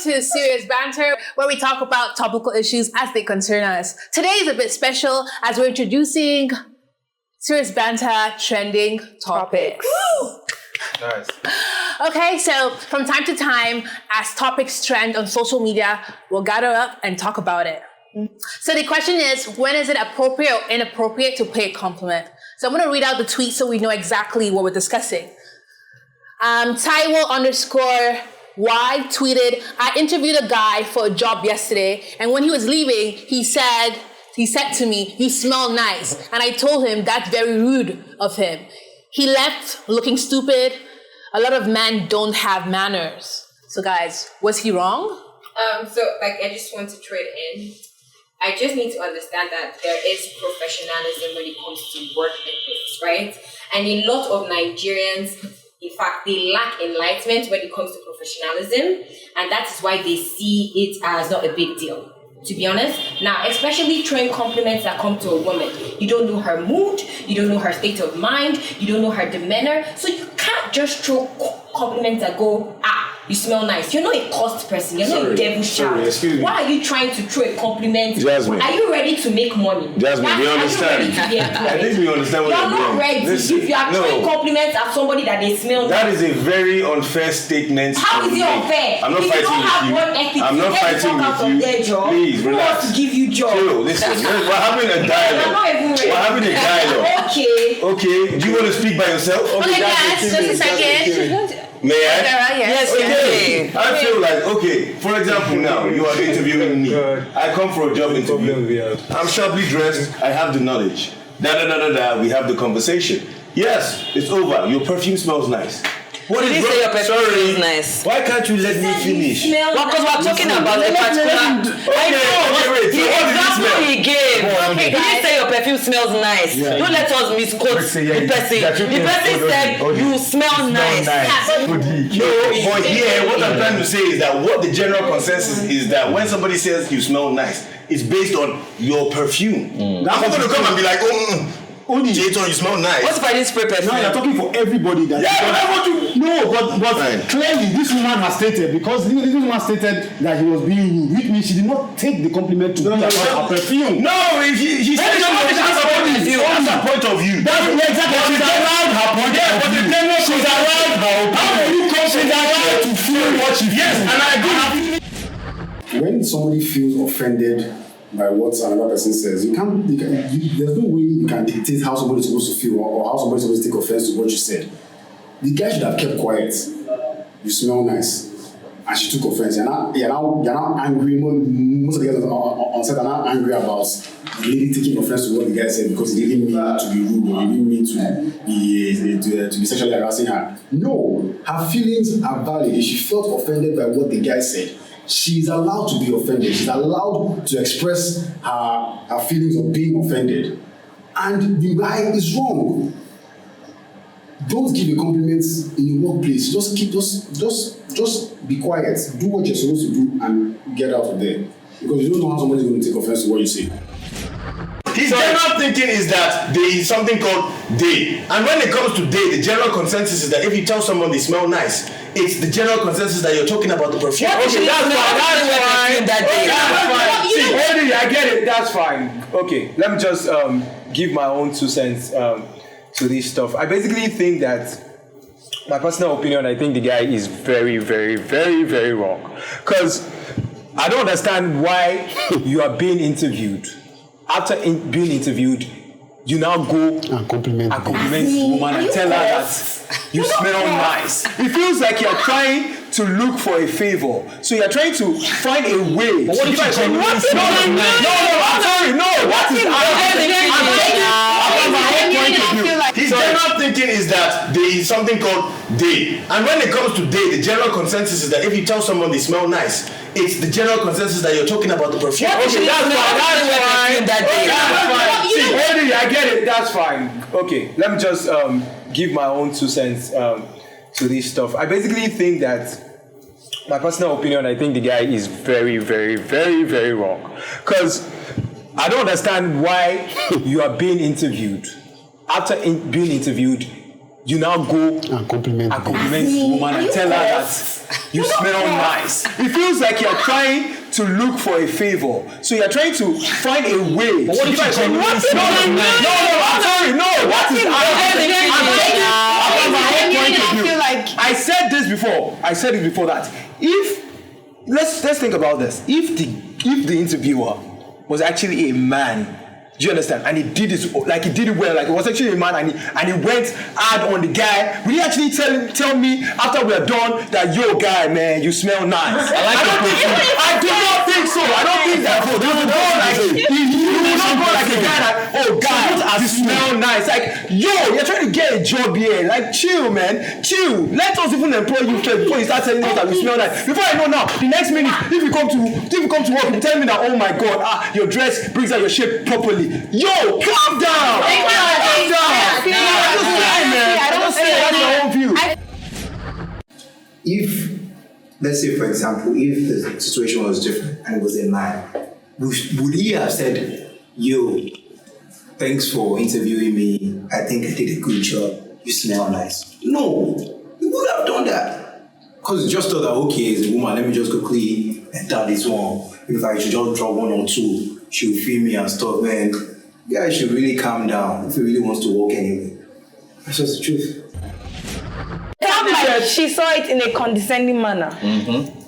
To Serious Banter, where we talk about topical issues as they concern us. Today is a bit special as we're introducing Serious Banter trending topics. Nice. Okay, so from time to time, as topics trend on social media, we'll gather up and talk about it. So the question is, when is it appropriate or inappropriate to pay a compliment? So I'm going to read out the tweet so we know exactly what we're discussing. Taiwo_Y tweeted, I interviewed a guy for a job yesterday, and when he was leaving, he said to me, you smell nice. And I told him that's very rude of him. He left looking stupid. A lot of men don't have manners. So guys, was he wrong? I just want to throw it in. I just need to understand that there is professionalism when it comes to work ethics, right? And a lot of Nigerians, in fact, they lack enlightenment when it comes to professionalism, and that is why they see it as not a big deal, to be honest. Now, especially throwing compliments that come to a woman. You don't know her mood, you don't know her state of mind, you don't know her demeanor, so you can't just throw compliments that go, you smell nice. You're not a cursed person. You're not a devil's child. Why are you trying to throw a compliment? Jasmine. Are you ready to make money? Jasmine, we understand. I think we understand what you're doing. You're not ready. Listen, if you are throwing compliments at somebody that they smell that nice. is a very unfair statement. How is it unfair? I'm not if fighting you don't have with you. I'm not fighting with you. Job. Please, Who relax. wants to give you job? Chill, listen. We're having a dialogue. We're having a dialogue. Okay. Do you want to speak by yourself? Okay, guys, just a second. May I? Yes. Okay. I feel like, for example, now you are interviewing me. I come for a job interview. I'm sharply dressed. I have the knowledge. We have the conversation. Yes, it's over. Your perfume smells nice. What Did is you say your perfume Sorry. smells nice? Why can't you let me finish? Well, because we're talking about a particular. The example he gave. Okay, He didn't say your perfume smells nice. Don't let us misquote the person. The person said you smell nice. But here, what I'm trying to say is that what the general consensus is that when somebody says you smell nice, it's based on your perfume. I'm not going to come and be like, Jayton, you smell nice. What if I didn't spray perfume? Now you're talking for everybody. That I want to. No, but clearly this woman has stated, because this woman stated that he was being rude, which means she did not take the compliment to be about her perfume. No, he said that's her point of view. That's exactly. She's allowed her point of view. She's allowed her opinion. She's allowed to feel what she feels. Yes, and I agree. When somebody feels offended by what another person says, there's no way you can dictate how somebody's supposed to feel or how somebody's supposed to take offense to what you said. The guy should have kept quiet. You smell nice. And she took offense. You're now angry. Most of the guys on set are now angry about the lady taking offense to what the guy said because he didn't mean to be rude or he didn't mean to be sexually harassing her. No, her feelings are valid. If she felt offended by what the guy said, she's allowed to be offended. She's allowed to express her feelings of being offended. And the guy is wrong. Don't give a compliment in the workplace. Just be quiet. Do what you're supposed to do and get out of there. Because you don't know how somebody's going to take offense to what you say. His general thinking is that there is something called day. And when it comes to day, the general consensus is that if you tell someone they smell nice, it's the general consensus that you're talking about the perfume. Okay, that's fine. I get it. That's fine. Okay, let me just give my own 2 cents to this stuff. I basically think that, my personal opinion, I think the guy is very, very, very, very wrong. Because I don't understand why you are being interviewed. After being interviewed, you now go And compliment the woman and tell her that you smell nice. It feels like you're trying to look for a favor. So you're trying to find a way. But what if you genuinely I'm sorry. No. What is his general thinking is that there is something called day. And when it comes to day, the general consensus is that if you tell someone they smell nice, it's the general consensus that you're talking about the perfume. Okay, that's fine. See, I get it. That's fine. Okay, let me just give my own 2 cents to this stuff. I basically think that, my personal opinion, I think the guy is very, very, very, very wrong. Because I don't understand why you are being interviewed. After being interviewed, you now go and compliment the woman and tell her that you smell nice. It feels like you're trying to look for a favor. So you're trying to find a way. But what if you genuinely smell nice? I'm sorry. No. What is I said this before. I said it before that if let's think about this. If the interviewer was actually a man, do you understand? And he did it well. Like it was actually a man, and he went hard on the guy. Will he actually tell me after we're done that yo guy, man, you smell nice? I do not think so. I don't think that. You will not go like a guy that, oh guy, you smell nice. Like yo, you're trying to get a job here. Like chill, man, chill. Let us even employ you first before you start telling us that you smell nice. Before I know now, the next minute, if you come to work, you tell me that oh my god, your dress brings out your shape properly. Yo, calm down! Calm down! I don't say that's your own view. If, let's say for example, if the situation was different and it was a man, would he have said, yo, thanks for interviewing me, I think I did a good job, you smell nice? No, he would have done that. Because he just thought that, okay, as a woman, let me just go clean and that is one. If I should just drop 1 or 2, she'll feel me and stuff, man. Guys should really calm down if he really wants to walk anyway. That's just the truth. Like she saw it in a condescending manner.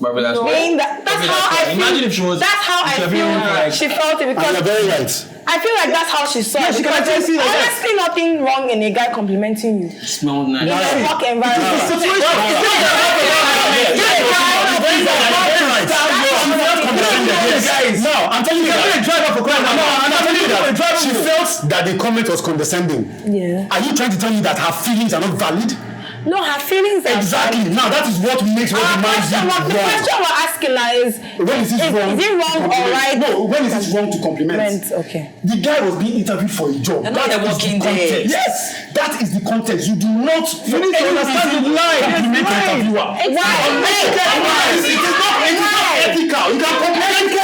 But that's that's how I feel. Imagine if she was. That's how I feel. She felt it because. You're very right. I feel like that's how she saw it. She can actually see that. Honestly, nothing wrong in a guy complimenting you. Smell nice. In a work environment. No, I'm telling you that she felt that the comment was condescending. Yeah. Are you trying to tell me that her feelings are not valid? No, her feelings are exactly. Now that is what makes what reminds you wrong. The question we're asking now is when is this wrong? Is it wrong or right? No, when is it wrong to compliment? Okay. The guy was being interviewed for a job. That is the context. Yes, that is the context. You do not. You need to understand the line. Compliment the interviewer. Exactly. It is not ethical. You can compliment the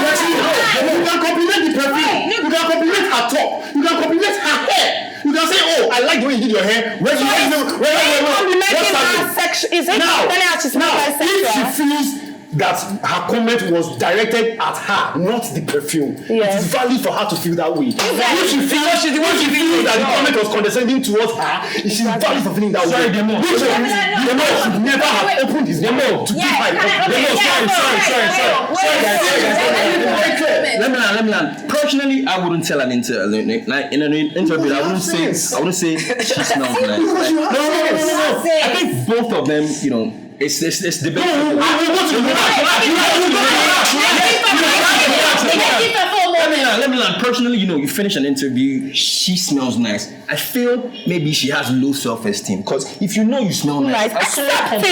perfume. You can compliment the perfume. You can compliment her top. You can compliment her hair. You can say, oh, I like the way you did your hair. Where complimenting her sex is it now, if she feels that her comment was directed at her, not the perfume. Yes. It is valid for her to feel that way. If she feels that the comment was condescending towards her, it is valid for feeling that way. The man should never have opened his mouth to give her Let me land. Personally, I wouldn't tell an interview. In an interview, I wouldn't say she smells nice. No. I think both of them, it's debatable. Let me land. Personally, you finish an interview, she smells nice. I feel maybe she has low self-esteem. Because if you know you smell nice, definitely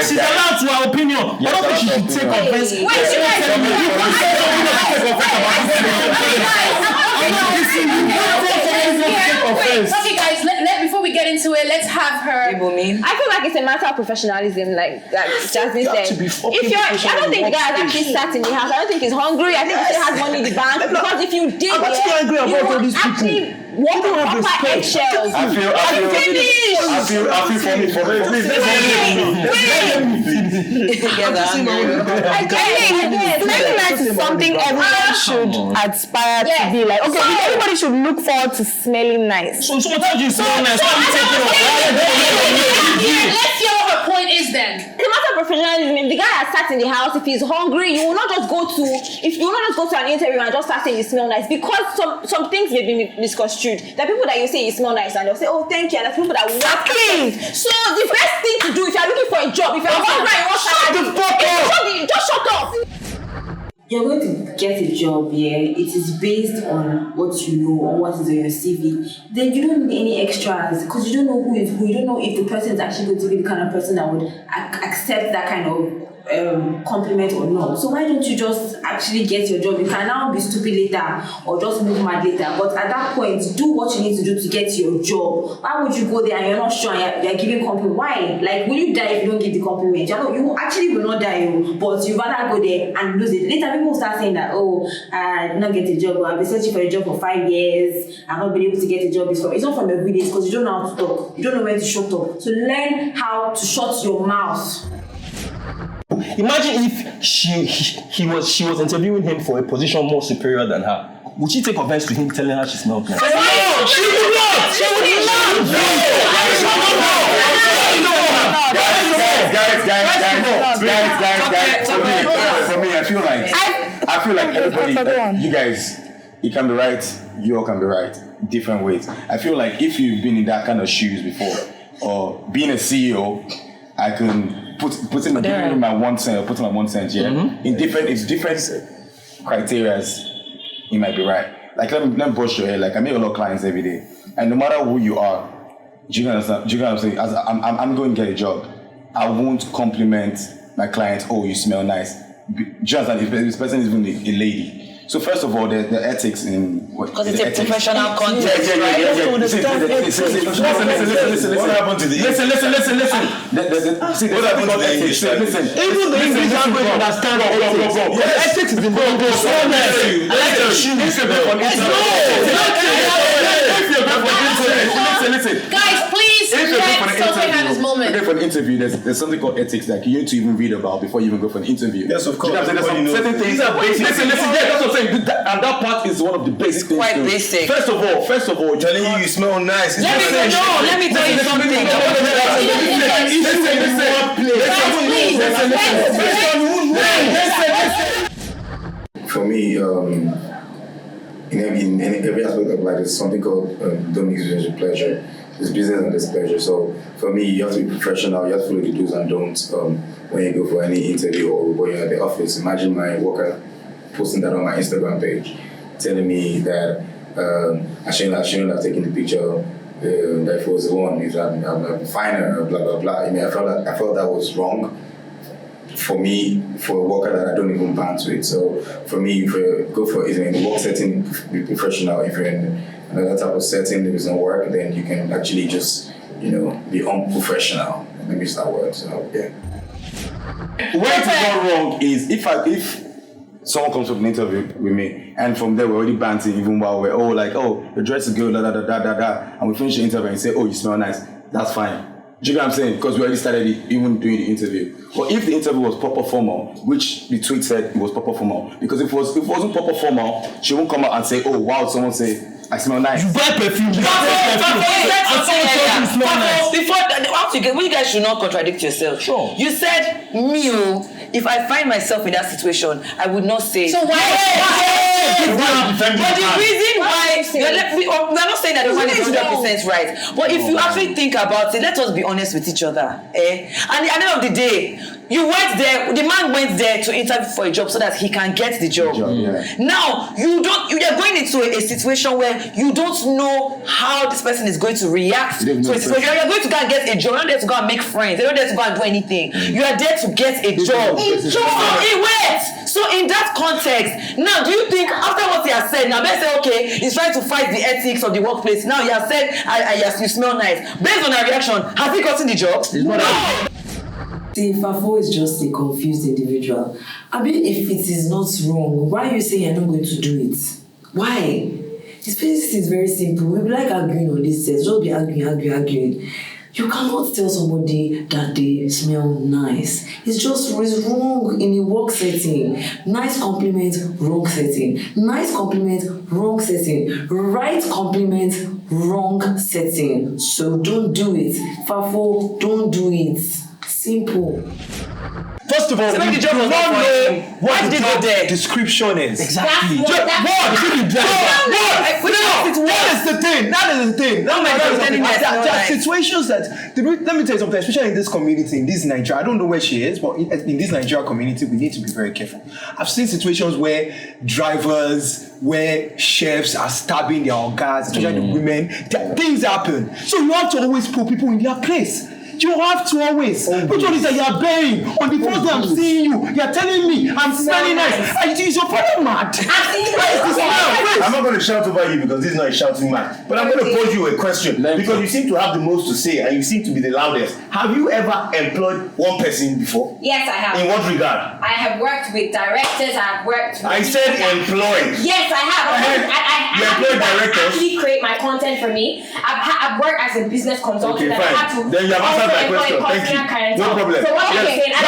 she's allowed to her opinion. I don't think she should take offense. Okay, guys, before we get into it, let's have her. I feel like it's a matter of professionalism, like Jasmine said. I don't think the guy has actually sat in the house. I don't think he's hungry. I think he still has money in the bank. Because if you did, walk on proper eggshells. I feel for me. Please, Smelling nice is something everyone should aspire to be like. Okay, everybody should look forward to smelling nice. So sometimes you smell nice. Let's hear what her point is then. It's a matter of professionalism. If the guy has sat in the house, if he's hungry, you will not just go to an interview and just start saying you smell nice, because some things may be misconstrued. There are people that you say you smell nice and they'll say, oh, thank you, and there's people that exactly. So the best thing to do if you're looking for a job, if you're hungry and you want to just shut up. You're going to get a job, it is based on what you know or what is on your CV. Then you don't need any extras, because you don't know who is who. You don't know if the person is actually going to be the kind of person that would accept that kind of compliment or not. So why don't you just actually get your job? You can now be stupid later or just move mad later, but at that point, do what you need to do to get your job. Why would you go there and you're not sure and you're giving compliment? Why? Like, will you die if you don't give the compliment? You actually will not die, but you rather go there and lose it. Later, people will start saying that, oh, I did not get a job, I've been searching for a job for 5 years, I've not been able to get a job. It's not from every day, because you don't know how to talk. You don't know when to shut up. So learn how to shut your mouth. Imagine if she was interviewing him for a position more superior than her. Would she take offense to him telling her she smells nice? No, she would not. Guys. For me, I feel like everybody, you guys, you can be right, you all can be right, different ways. I feel like if you've been in that kind of shoes before, or being a CEO, I can put in my 1 cent or put in my 1 cent, in different criteria, you might be right. Like let me brush your hair. Like I meet a lot of clients every day, and no matter who you are, do you understand? Do you understand? As I'm going to get a job, I won't compliment my client. Oh, you smell nice. Just if this person is even a lady. So first of all, the ethics in what? Because it's a professional context, right? Listen. What happened to the? Listen. What happened to the English? Listen. Even the English language understands ethics. Ethics is important. Listen. Guys, please let someone have this moment. For an interview, there's something called ethics that you need to even read about before you even go for an interview. Yes, of course. There's some certain things. These are basic. Listen. That's what I'm saying. And that part is one of the basic things. Quite basic. First of all, telling you smell nice. Let me tell you something. For me, in every aspect of life, there's something called don't mix business with pleasure. It's business and it's pleasure. So for me, you have to be professional. You have to follow the do's and don'ts when you go for any interview or when you're at the office. Imagine my worker posting that on my Instagram page, telling me that I shouldn't have taken the picture. That if it was the one, I'm finer, blah blah blah. I mean, I felt that was wrong. For me, for a worker that I don't even bounce with. So for me, if you go for in a work setting, be professional. If you're in another type of setting that doesn't work, then you can actually just, be unprofessional. Let me use that word. So yeah. Where it's gone wrong is if someone comes to an interview with me, and from there we're already banting even while we're your dress is good, and we finish the interview and say, oh, you smell nice. That's fine. Do you get what I'm saying? Because we already started even doing the interview. But if the interview was proper formal, which the tweet said it was proper formal, because if it wasn't proper formal, she won't come out and say, oh wow, someone say I smell nice. You buy perfume. You guys should not contradict yourself. Sure. You said, if I find myself in that situation, I would not say. So why? But the reason why we're not saying that the one is 100% right. But if you actually think about it, let us be honest with each other. And at the end of the day, you went there. The man went there to interview for a job so that he can get the job. Now you're going into a situation where you don't know how this person is going to react to a situation. You're going to go and get a job. You're not there to go and make friends. You're not there to go and do anything. You are there to get a job. So in that context, now do you think after what he has said, now let's say okay, he's trying to fight the ethics of the workplace. Now he has said, yes, you smell nice. Based on our reaction, has he gotten the job? No. See, Fafo is just a confused individual. I mean, if it is not wrong, why are you saying you're not going to do it? Why? His basis is very simple. We be like arguing on this set. Just be arguing. You cannot tell somebody that they smell nice. It's wrong in a work setting. Nice compliment, wrong setting. Nice compliment, wrong setting. Right compliment, wrong setting. So don't do it. Fafo, don't do it. Simple. First of all, So we the job do was not not for know him. what Why the did job they there? description is. Exactly. What is the thing? That is the thing. No, my God, telling me I smell There are nice. situations that, let me tell you something, especially in this community, in this Nigeria, I don't know where she is, but in this Nigeria community, we need to be very careful. I've seen situations where drivers, where chefs are stabbing their organs, especially the women. Things happen. So you have to always put people in their place. You have to always. Which one is that you are bearing? On the first day I'm seeing you, you are telling me I'm smelling nice. And is your father mad? I'm not going to shout over you because this is not a shouting match. But I'm going to pose you a question because you seem to have the most to say and you seem to be the loudest. Have you ever employed one person before? Yes, I have. In what regard? I have worked with directors. I have worked with I said employed. Yes, I have. You employ directors? Actually create my content for me. I've worked as a business consultant. Okay, and I had fine. to Then you have answered my question. Thank you. No problem. So what I'm saying, I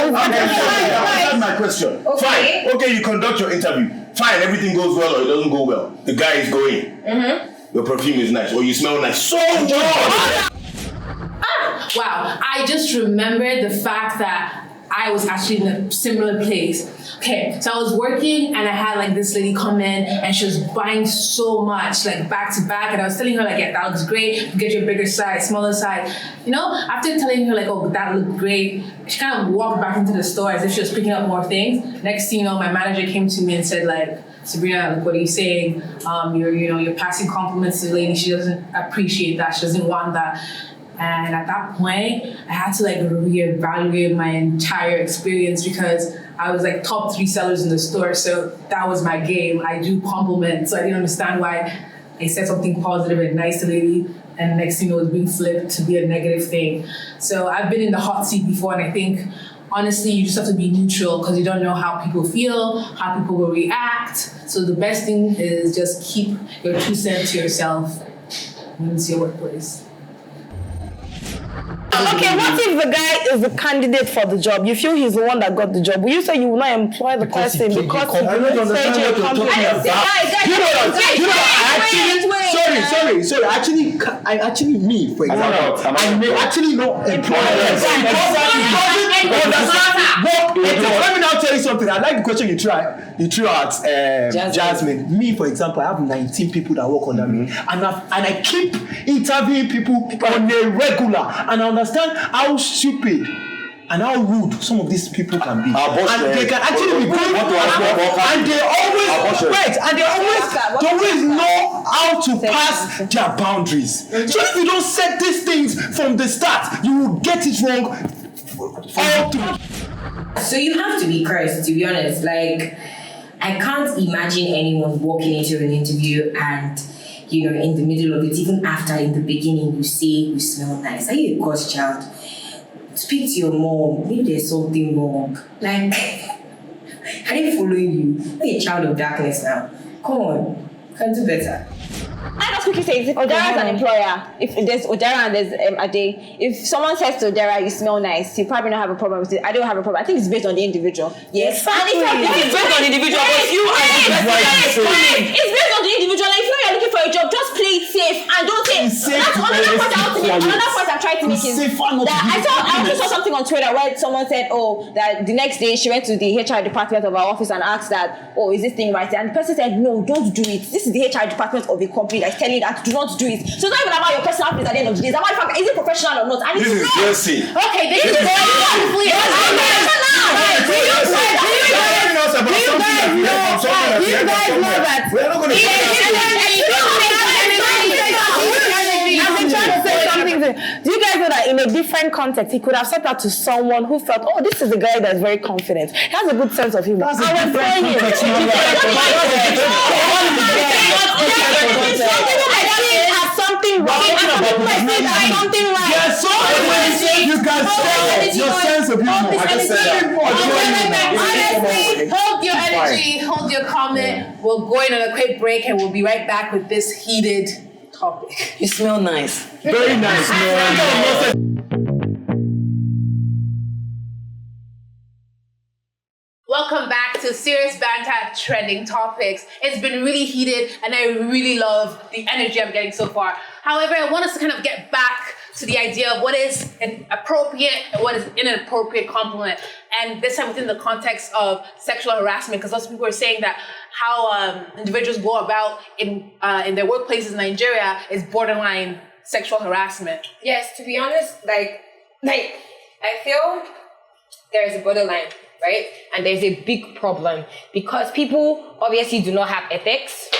don't That's my question. Okay. Fine. Okay, you conduct your interview. Fine, everything goes well or it doesn't go well. The guy is going. Your perfume is nice or you smell nice. So what? Wow, I just remembered the fact that I was actually in a similar place. Okay, so I was working and I had like this lady come in and she was buying so much, like back to back, and I was telling her like, yeah, that looks great, get you a bigger size, smaller size. You know, after telling her like, oh, that looked great, she kind of walked back into the store as if she was picking up more things. Next thing you know, my manager came to me and said like, Sabrina, like, what are you saying? You're passing compliments to the lady. She doesn't appreciate that. She doesn't want that. And at that point, I had to like reevaluate my entire experience because I was like top 3 sellers in the store. So that was my game. I do compliments. So I didn't understand why I said something positive and nice to the lady, and the next thing it was being flipped to be a negative thing. So I've been in the hot seat before, and I think honestly, you just have to be neutral because you don't know how people feel, how people will react. So the best thing is just keep your 2 cents to yourself when it's your workplace. Okay, what if the guy is the candidate for the job? You feel he's the one that got the job. Will you say you will not employ the person because he don't understand what you're talking about. Sorry. I actually me, for example, I may actually not employ him. Let me now tell you something. I like the question you threw at Jasmine. Me, for example, I have 19 people that work under me, and I keep interviewing people on a regular, and I understand how stupid and how rude some of these people can be. And they can actually be good, and they always know how to pass their boundaries. So if you don't set these things from the start, you will get it wrong all through. So you have to be cursed, to be honest. Like, I can't imagine anyone walking into an interview and, you know, in the middle of it, even after in the beginning, you say you smell nice. Are you a cursed child? Speak to your mom. Maybe there's something wrong. Like, I didn't follow you. You're a child of darkness now. Come on, can do better. I just quickly say, if Odara is an employer, if there's Odara and there's Ade, if someone says to Odara, you smell nice, you probably don't have a problem with it. I don't have a problem. I think it's based on the individual. Yes. Exactly. It's based on the individual, but you are it's based on the individual. Like, if you're looking for a job, just play it safe and don't say. That's another point I'm trying to make is that I also saw something on Twitter where someone said, oh, that the next day she went to the HR department of our office and asked that, oh, is this thing right? And the person said, no, don't do it. This is the HR department of the company that's telling you that do not do it. So it's not even about your personal feelings at the end of the day. It's about is it professional or not? And This is Jesse. Okay, this is very wonderfully We're not going to do you guys know that in a different context, he could have said that to someone who felt, oh, this is a guy that's very confident. He has a good sense of humor. I was saying it. Something wrong. Something right. Yes, so you can say your sense of humor. Honestly, hold your energy. Everybody, hold your comment. We're going on a quick break and we'll be right back with this heated topic. You smell nice. Very nice, man. Welcome back to Serious BANTA Trending Topics. It's been really heated and I really love the energy I'm getting so far. However, I want us to kind of get back to the idea of what is an appropriate and what is inappropriate compliment. And this time within the context of sexual harassment, because lots of people are saying that how individuals go about in their workplaces in Nigeria is borderline sexual harassment. Yes, to be honest, like I feel there's a borderline, right? And there's a big problem because people obviously do not have ethics.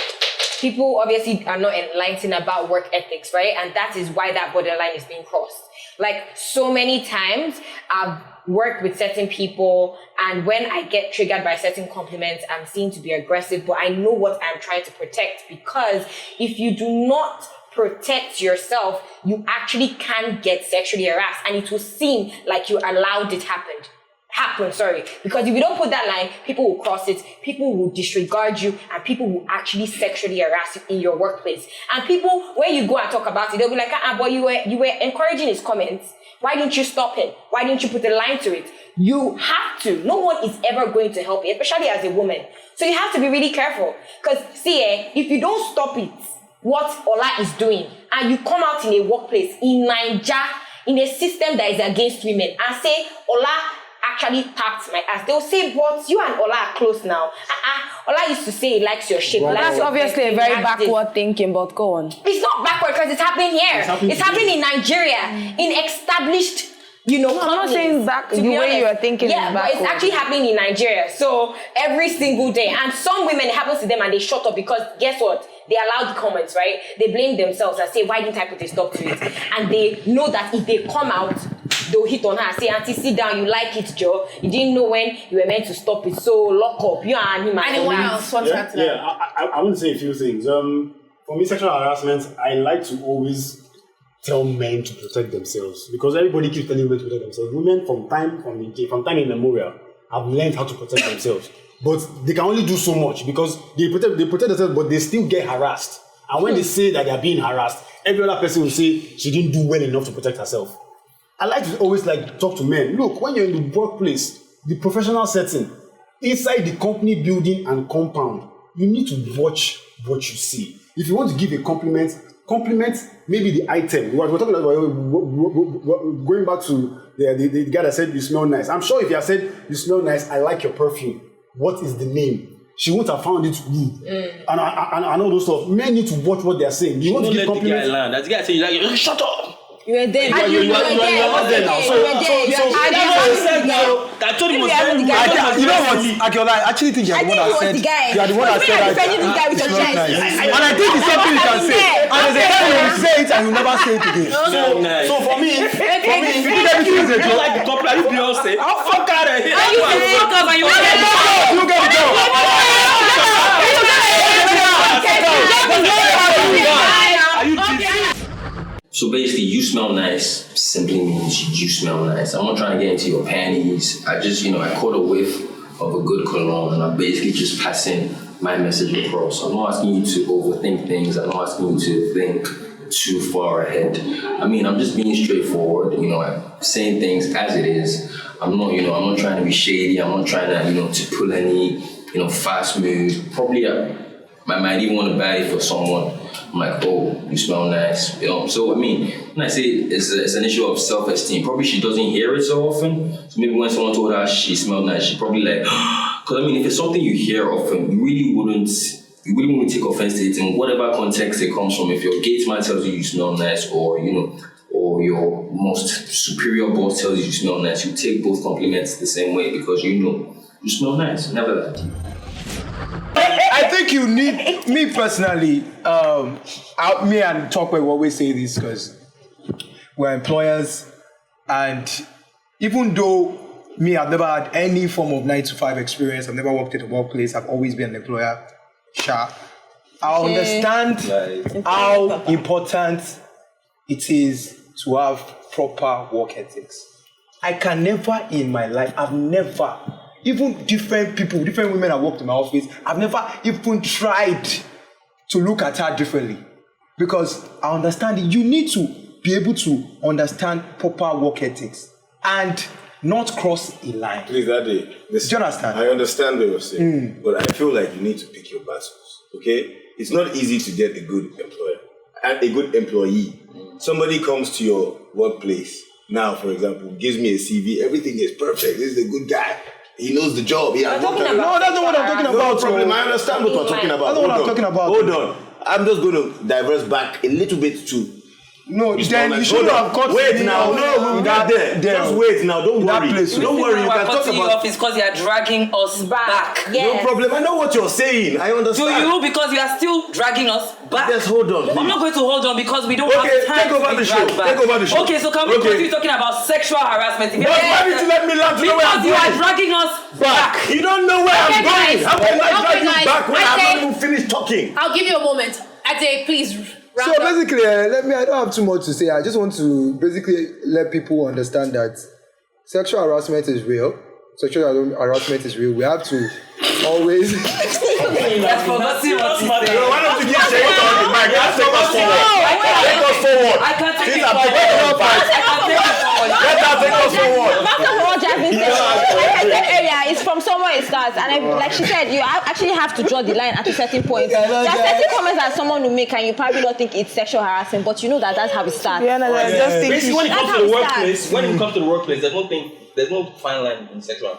People obviously are not enlightened about work ethics, right? And that is why that borderline is being crossed. Like so many times I've worked with certain people and when I get triggered by certain compliments, I'm seen to be aggressive, but I know what I'm trying to protect, because if you do not protect yourself, you actually can get sexually harassed and it will seem like you allowed it happen, because if you don't put that line, people will cross it, people will disregard you, and people will actually sexually harass you in your workplace. And people, when you go and talk about it, they'll be like, but you were encouraging his comments. Why didn't you stop it? Why didn't you put a line to it? You have to. No one is ever going to help you, especially as a woman. So you have to be really careful. Because see, if you don't stop it, what Ola is doing, and you come out in a workplace in Nigeria, in a system that is against women, and say, Ola actually tapped my ass, they'll say, but you and Ola are close now. Ola used to say he likes your shape. Well, that's obviously a very backward thinking, but go on. It's not backward because it's happening here. It's happening in Nigeria, in established, I'm not saying back the way you are thinking. Yeah, but it's actually happening in Nigeria. So every single day, and some women, it happens to them and they shut up because guess what? They allow the comments, right? They blame themselves and say, why didn't I put a stop to it? And they know that if they come out, they'll hit on her, say, auntie, sit down, you like it, Joe. You didn't know when you were meant to stop it, so lock up. You and him. Anyone else wants to add to that? Yeah, I want to say a few things. For me, sexual harassment, I like to always tell men to protect themselves, because everybody keeps telling women to protect themselves. Women from time immemorial have learned how to protect themselves, but they can only do so much because they protect themselves, but they still get harassed. And when they say that they are being harassed, every other person will say she didn't do well enough to protect herself. I like to always talk to men. Look, when you're in the workplace, the professional setting, inside the company building and compound, you need to watch what you see. If you want to give a compliment maybe the item. We're talking about going back to the guy that said you smell nice. I'm sure if you had said you smell nice, I like your perfume. What is the name? She wouldn't have found it rude. And all those stuff. Men need to watch what they're saying. You want to give compliments. That guy say, like, shut up. You were there. You were there now. I told him was very You know what, Akiola, I actually think you're the one that said. You are the one that said that. And I think it's something you can say. And there's a time you will say it and you never say it again. So for me, if you everything is a joke. like the couple, are you Beyonce? I'll fuck out of here. You fuck up and you want to You get the job. Are you kidding? So basically, you smell nice simply means you smell nice. I'm not trying to get into your panties. I just, I caught a whiff of a good cologne and I'm basically just passing my message across. I'm not asking you to overthink things. I'm not asking you to think too far ahead. I mean, I'm just being straightforward, I'm saying things as it is. I'm not trying to be shady. I'm not trying to, to pull any, fast moves. Probably I might even want to buy it for someone. I'm like, oh, you smell nice. So I mean, when I say it's an issue of self-esteem, probably she doesn't hear it so often. So maybe when someone told her she smelled nice, she probably like, because I mean, if it's something you hear often, you really wouldn't take offense to it in whatever context it comes from. If your gate man tells you smell nice, or or your most superior boss tells you smell nice, you take both compliments the same way because you smell nice. Never that. I think you need, me personally, me and Talkway will always say this because we're employers, and even though I've never had any form of 9-to-5 experience, I've never worked at a workplace, I've always been an employer, I understand how important it is to have proper work ethics. I can never in my life, I've never even different people, different women that worked in my office, I've never even tried to look at her differently. Because I understand it. You need to be able to understand proper work ethics and not cross a line. Please, Daddy, do you understand? I understand what you're saying, but I feel like you need to pick your battles, okay? It's not easy to get a good employer and a good employee. Somebody comes to your workplace now, for example, gives me a CV, everything is perfect, this is a good guy. He knows the job. No, that's not what I'm talking about. No problem. I understand what we're talking about. That's not what I'm talking about. Hold on. I'm just going to diverse back a little bit to. No, then you should have cut. Wait now. No, we'll get there. Just wait now. Don't worry. Don't worry. You can talk about. It's because you are dragging us back. No problem. I know what you're saying. I understand. Do you? Because you are still dragging us back. Just hold on. I'm not going to hold on because we don't have time to be dragged back. Take over the show. Okay, so can we continue talking about sexual harassment? Why did you let me laugh to know where I'm going? Because you are dragging us back. You don't know where I'm going. How can I drag you back when I haven't even finished talking? I'll give you a moment. Ade, please. So basically, I don't have too much to say. I just want to basically let people understand that sexual harassment is real. Sexual harassment is real. We have to always. That's forgotten what he said. Why don't you give Shay on the mic? Let's take us forward. Take us forward. I can't take These it are forward. people I can't take it forward. Let her take us forward. Back to what Jasmine said. Like I said earlier, it's from somewhere it starts. And like she said, you actually have to draw the line at a certain point. There are certain comments that someone will make and you probably don't think it's sexual harassment, but you know that that's how it starts. Basically, when it comes to the workplace, there's no fine line in sexual.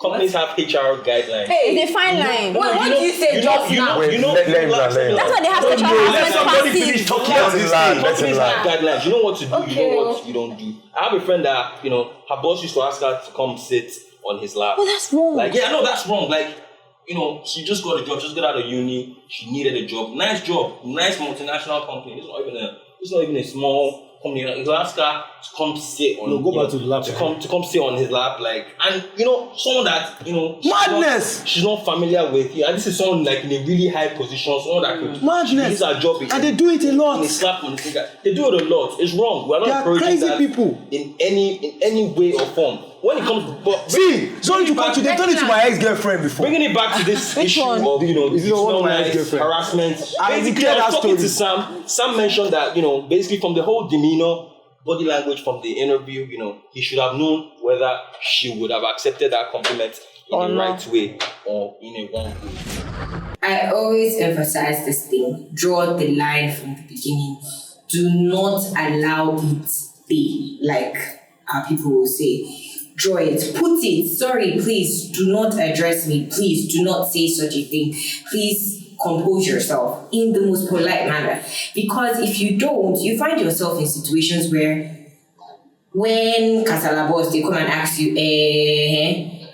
Companies have HR guidelines. Hey, it's a fine line. What do you say just now? That's why they have sexual harassment classes. Guidelines. You know what to do. You know what you don't do. I have a friend that her boss used to ask her to come sit on his lap. Oh, that's wrong. That's wrong. She just got a job. Just got out of uni. She needed a job. Nice job. Nice multinational company. It's not even a small company. He'll ask her to come sit on. Back to the lap. To come sit on his lap, and someone that madness. She's not familiar with. And this is someone in a really high position. Someone that could madness. This is her job. And they do it a lot. And they slap on the finger. They do it a lot. It's wrong. We're not encouraging that people in any way or form. When it comes to sorry to cut you. They've done it to my ex-girlfriend before. Bringing it back to this issue of harassment. Basically, I was talking to Sam. Sam mentioned that basically from the whole demeanor, body language from the interview, he should have known whether she would have accepted that compliment in the right way or in a wrong way. I always emphasize this thing: draw the line from the beginning. Do not allow it be, like our people will say. Draw it, put it, sorry, please do not address me, please do not say such a thing, please compose yourself in the most polite manner, because if you don't, you find yourself in situations where when Kasala boss, they come and ask you,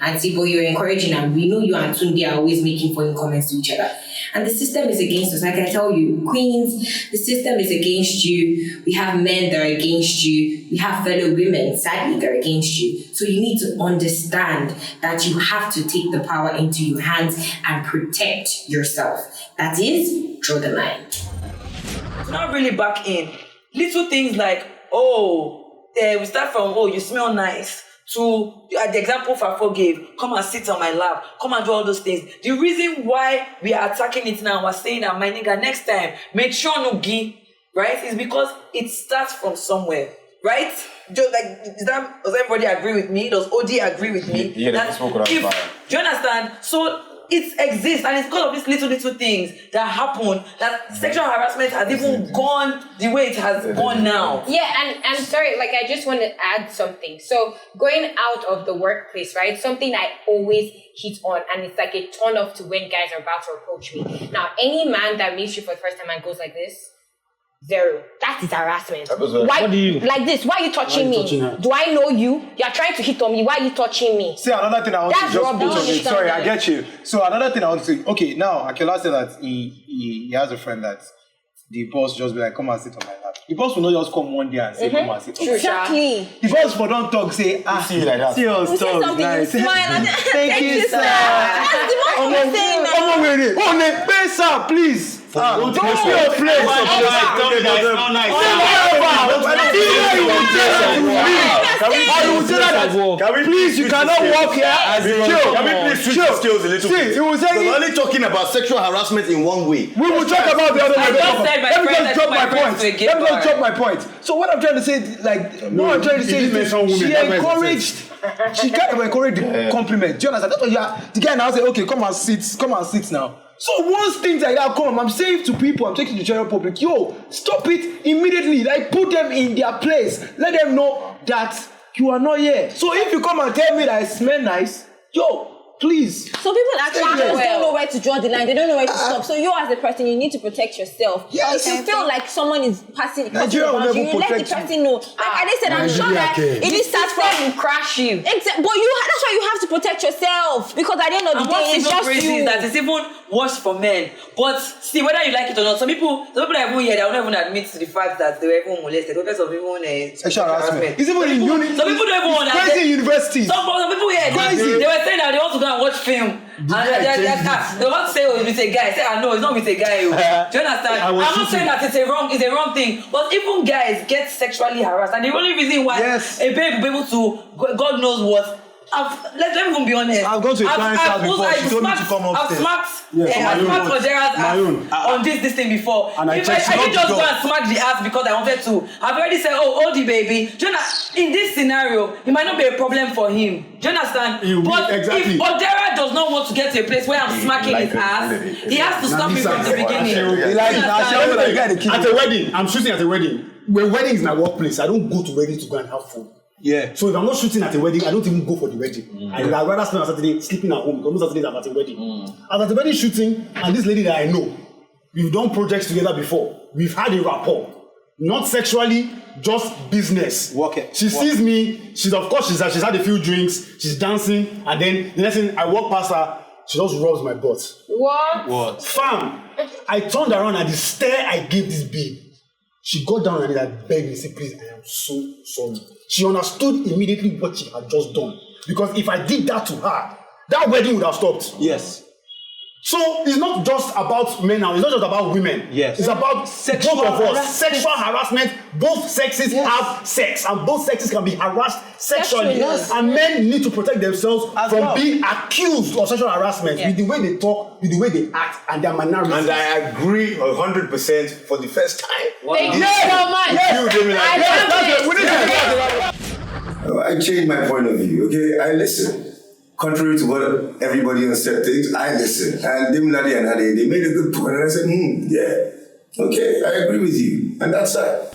Auntie, but you're encouraging and we know you and Tunde are always making funny comments to each other. And the system is against us. Like I tell you, queens, the system is against you. We have men that are against you. We have fellow women, sadly, that are against you. So you need to understand that you have to take the power into your hands and protect yourself. That is, draw the line. Not really back in. Little things like, we start from, you smell nice. To the example Fafo gave, come and sit on my lap, come and do all those things. The reason why we are attacking it now, we're saying that my nigga next time, make sure no gi, right? Is because it starts from somewhere, right? Does everybody agree with me? Does OD agree with me? Yeah, that's spoken about. Do you understand? So it exists, and it's because of these little things that happen that sexual harassment has even gone the way it has gone now. Yeah, and sorry, I just want to add something. So going out of the workplace, right? Something I always hit on, and it's like a turn off to when guys are about to approach me. Now, any man that meets you for the first time and goes like this, 0. That is harassment. Why? What do you like this? Why are you touching me? Do I know you? You are trying to hit on me. Why are you touching me? See, another thing I want to just put on it. Sorry, I get you. So another thing I want to say. Okay, now Akela said that he has a friend that the boss just be like, come and sit on my lap. The boss will not just come one day and say, come and sit on my lap. Exactly. The boss for don't talk, say, see you like that. See your stuff, nice. Thank you, sir. That's the one you're saying now. Please. Don't be a place. Nice. Please, you cannot walk here. Can we please switch the skills a little bit? He was saying we're only talking about sexual harassment in one way. We will talk about the other way. Let me just drop my point. So what I'm trying to say, she encouraged. She kind of encouraged the compliment. Do you understand? That's why the guy now say, okay, come and sit now. So once things like that come, I'm saying to people, I'm taking to the general public, yo, stop it immediately. Like, put them in their place. Let them know that you are not here. So if you come and tell me that I smell nice, yo, please. So people actually just don't know where to draw the line. They don't know where to stop. So you as a person, you need to protect yourself. Yes. If you feel like someone is passing around you, let the person know. Like I said, I'm sure that it is starts from crash you. Exactly. But that's why you have to protect yourself. Because at the end of the day, it's just you. That it's even worse for men. But see, whether you like it or not, some people that are even here, they will not even admit to the fact that they were even molested. Because of even sexual harassment. It's even in uni. Some people don't even understand. Crazy in universities. Some people here, they were saying that they want to go and watch film. And they want to say, oh, it's with a guy. Say, no, it's not with a guy. Do you understand? I'm not saying that it's a wrong thing. But even guys get sexually harassed. And the only reason why a babe will be able to, God knows what. Let me even be honest. I've gone to a client's house before. She told me to come upstairs. I've smacked Odera's ass on this thing before. And I didn't just go and smack the ass because I wanted to. I've already said, oh, the baby. In this scenario, it might not be a problem for him. Do you understand? But if Odera does not want to get to a place where I'm smacking his ass, he has to stop me from the beginning. At a wedding, I'm shooting at a wedding. When wedding is my workplace, I don't go to weddings to go and have fun. Yeah. So if I'm not shooting at a wedding, I don't even go for the wedding. I'd rather spend on Saturday sleeping at home because most Saturdays I'm at a wedding. I was at a wedding shooting, and this lady that I know, we've done projects together before. We've had a rapport. Not sexually, just business. She sees me, she's had a few drinks, she's dancing, and then the next thing I walk past her, she just rubs my butt. What? Fam, I turned around and the stare I gave this babe, she got down and begged me, said, please, I am so sorry. She understood immediately what she had just done. Because if I did that to her, that wedding would have stopped. Yes. So it's not just about men now, it's not just about women. Yes. It's about both of us. Sexual harassment, both sexes have sex, and both sexes can be harassed sexually. Yes. And men need to protect themselves from being accused of sexual harassment with the way they talk, with the way they act, and their mannerisms. And I agree 100% for the first time. Thank you so much. I changed my point of view, okay? I listen. Contrary to what everybody else said things, I listen. And Dimladi and Ade, they made a good point. And I said, yeah, okay, I agree with you. And that's that.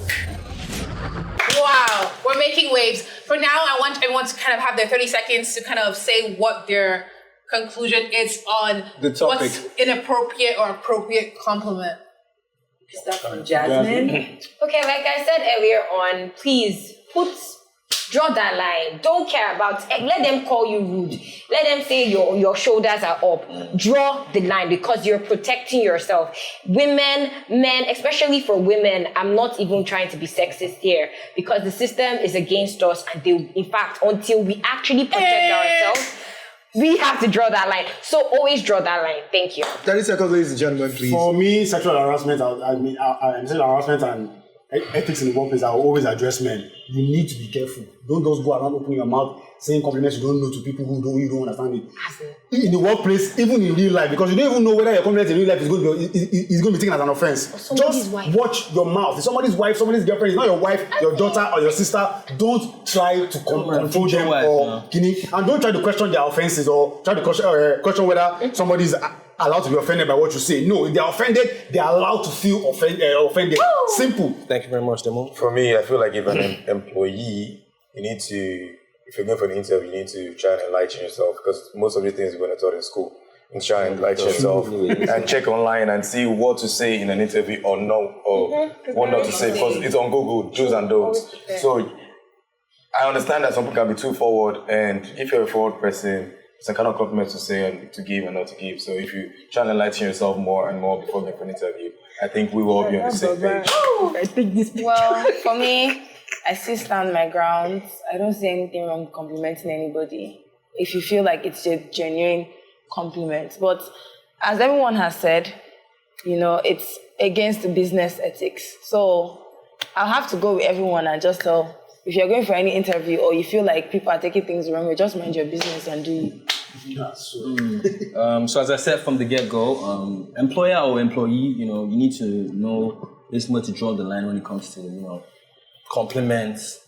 Wow, we're making waves. For now, I want everyone to kind of have their 30 seconds to kind of say what their conclusion is on the topic. What's inappropriate or appropriate compliment. Is that from Jasmine? Okay, like I said earlier on, please draw that line. Don't care about it. Let them call you rude. Let them say your shoulders are up. Draw the line because you're protecting yourself. Women, men, especially for women, I'm not even trying to be sexist here because the system is against us and in fact, until we actually protect ourselves, we have to draw that line. So always draw that line. Thank you. 30 seconds, ladies and gentlemen, please. For me, sexual harassment, sexual harassment and ethics in the workplace, I will always address men. You need to be careful. Don't just go around opening your mouth saying compliments you don't know to people who you don't understand it. In the workplace, even in real life, because you don't even know whether your compliment in real life is going to be taken as an offense. Just watch your mouth. If somebody's wife, somebody's girlfriend, it's not your wife, your daughter, or your sister, don't try to control them and don't try to question their offenses or try to question whether somebody's allowed to be offended by what you say. No, if they're offended, they're allowed to feel offended. Simple. Thank you very much, Demo. For me, I feel like if an employee, you need to, if you're going for an interview, you need to try and enlighten yourself because most of the things you're going to taught in school. And try and enlighten yourself and check online and see what to say in an interview or no, or what not to say because it's on Google, do's and don'ts. So I understand that some people can be too forward, and if you're a forward person, it's a kind of compliment to say and to give and not to give. So if you try and enlighten yourself more and more before going for an interview, I think we will all be on the same page. I think this picture. Well, for me, I still stand my ground. I don't see anything wrong with complimenting anybody if you feel like it's a genuine compliment. But as everyone has said, it's against the business ethics. So I'll have to go with everyone and just tell if you're going for any interview or you feel like people are taking things the wrong way, just mind your business and do it. So as I said from the get-go, employer or employee, you need to know basically where to draw the line when it comes to, compliments,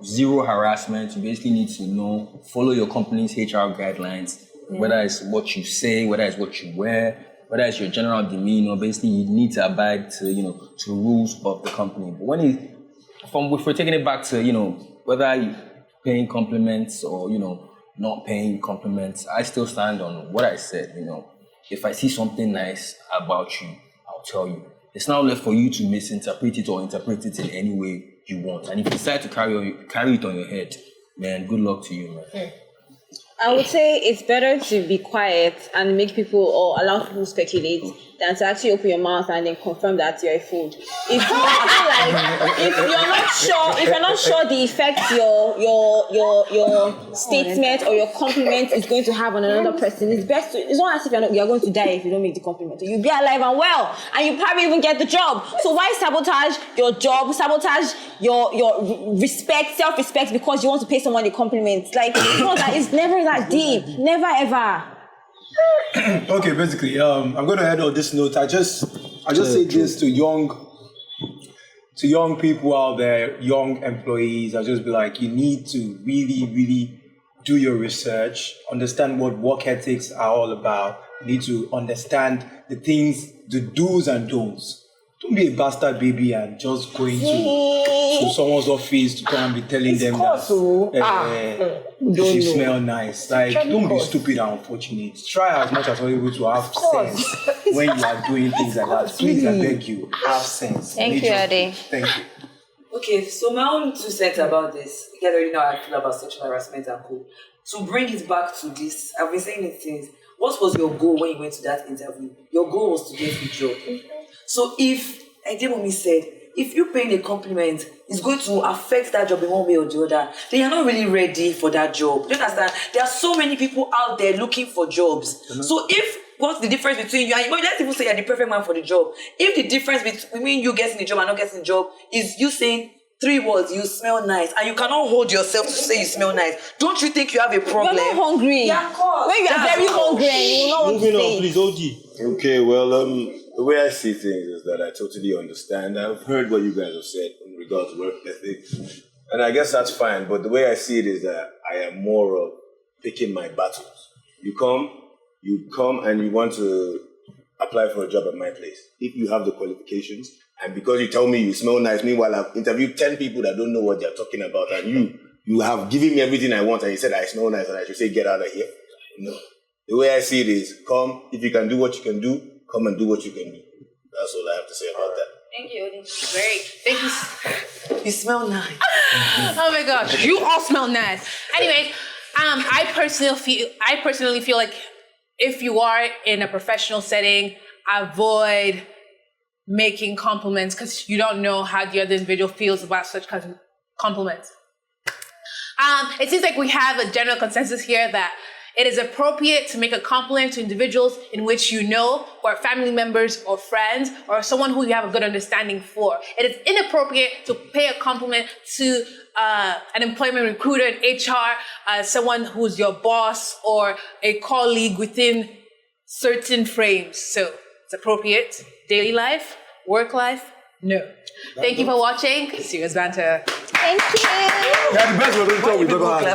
zero harassment. You basically need to know, follow your company's HR guidelines, whether it's what you say, whether it's what you wear, whether it's your general demeanor. Basically, you need to abide to, to the rules of the company. But if we're taking it back to, whether you're paying compliments or, not paying compliments, I still stand on what I said. If I see something nice about you, I'll tell you. It's not left for you to misinterpret it or interpret it in any way you want. And if you decide to carry it on your head, man, good luck to you, man. I would say it's better to be quiet and make people or allow people to speculate than to actually open your mouth and then confirm that you're a fool. If you're not sure the effect your statement or your compliment is going to have on another person, it's not as if you're going to die if you don't make the compliment. You'll be alive and well, and you probably even get the job. So why sabotage your job, sabotage your respect, self-respect because you want to pay someone a compliment? Like, it's never that deep. Never ever. Okay, basically, I'm going to end on this note. I just say this to young people out there, young employees. I'll just be like, you need to really, really do your research, understand what work ethics are all about. You need to understand the things, the do's and don'ts. Don't be a bastard baby and just going to someone's office to come and be telling them that you smell nice. Like, don't be stupid and unfortunate. Try as much as possible to have sense when you are doing things like that. Please, I beg you, have sense. Thank you, Ade. Thank you. Okay, so my own 2 cents about this. You guys already know how I feel about sexual harassment and co. To bring it back to this, I've been saying it since. What was your goal when you went to that interview? Your goal was to get the job. So if, like Demomi said, if you paying a compliment is going to affect that job in one way or the other, then you're not really ready for that job. Do you understand? There are so many people out there looking for jobs. Mm-hmm. So what's the difference between you and let's even say you're the perfect man for the job. If the difference between you getting the job and not getting the job is you saying 3 words, you smell nice, and you cannot hold yourself to say you smell nice, don't you think you have a problem? You're not hungry. Yeah, of course. When you are very hungry and you will not want to say please, OG. Okay, well, the way I see things is that I totally understand. I've heard what you guys have said in regards to work ethics, and I guess that's fine. But the way I see it is that I am more of picking my battles. You come and you want to apply for a job at my place. If you have the qualifications, and because you tell me you smell nice, meanwhile I've interviewed 10 people that don't know what they're talking about, and you have given me everything I want, and you said I smell nice, and I should say get out of here. No. The way I see it is, come, if you can do what you can do, come and do what you can do. That's all I have to say about that. Thank you, Odin. Great. Thank you. You smell nice. Oh my gosh, you all smell nice. Anyways, I personally feel like if you are in a professional setting, avoid making compliments because you don't know how the other individual feels about such compliments. It seems like we have a general consensus here that it is appropriate to make a compliment to individuals in which you know, or family members or friends, or someone who you have a good understanding for. It is inappropriate to pay a compliment to an employment recruiter in HR, someone who's your boss or a colleague within certain frames. So it's appropriate. Daily life, work life, no. Thank you for watching. Serious Banter. Thank you. Yeah, the best we're going to talk with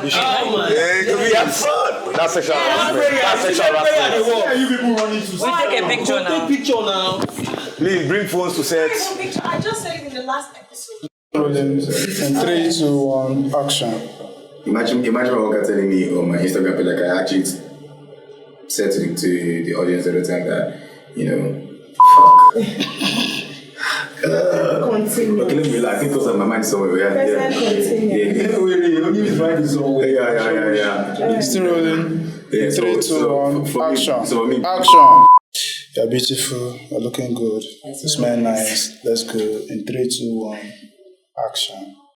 We have fun. That's sexual harassment. That's sexual harassment. Yeah, you people running to We take a picture now. Take picture now. Please bring phones to set. I just said it in the last episode. In 3, 2, 1, action. Imagine my worker telling me on my Instagram page, like I actually said to the audience at the time that, fuck. Continue. Okay, let me relax. I think because of my mind somewhere. Continue. Yeah. Still rolling. Yeah, 3, 2, 1, action. Action. You're beautiful. You're looking good. You smell nice. Let's go. In 3, 2, 1, action.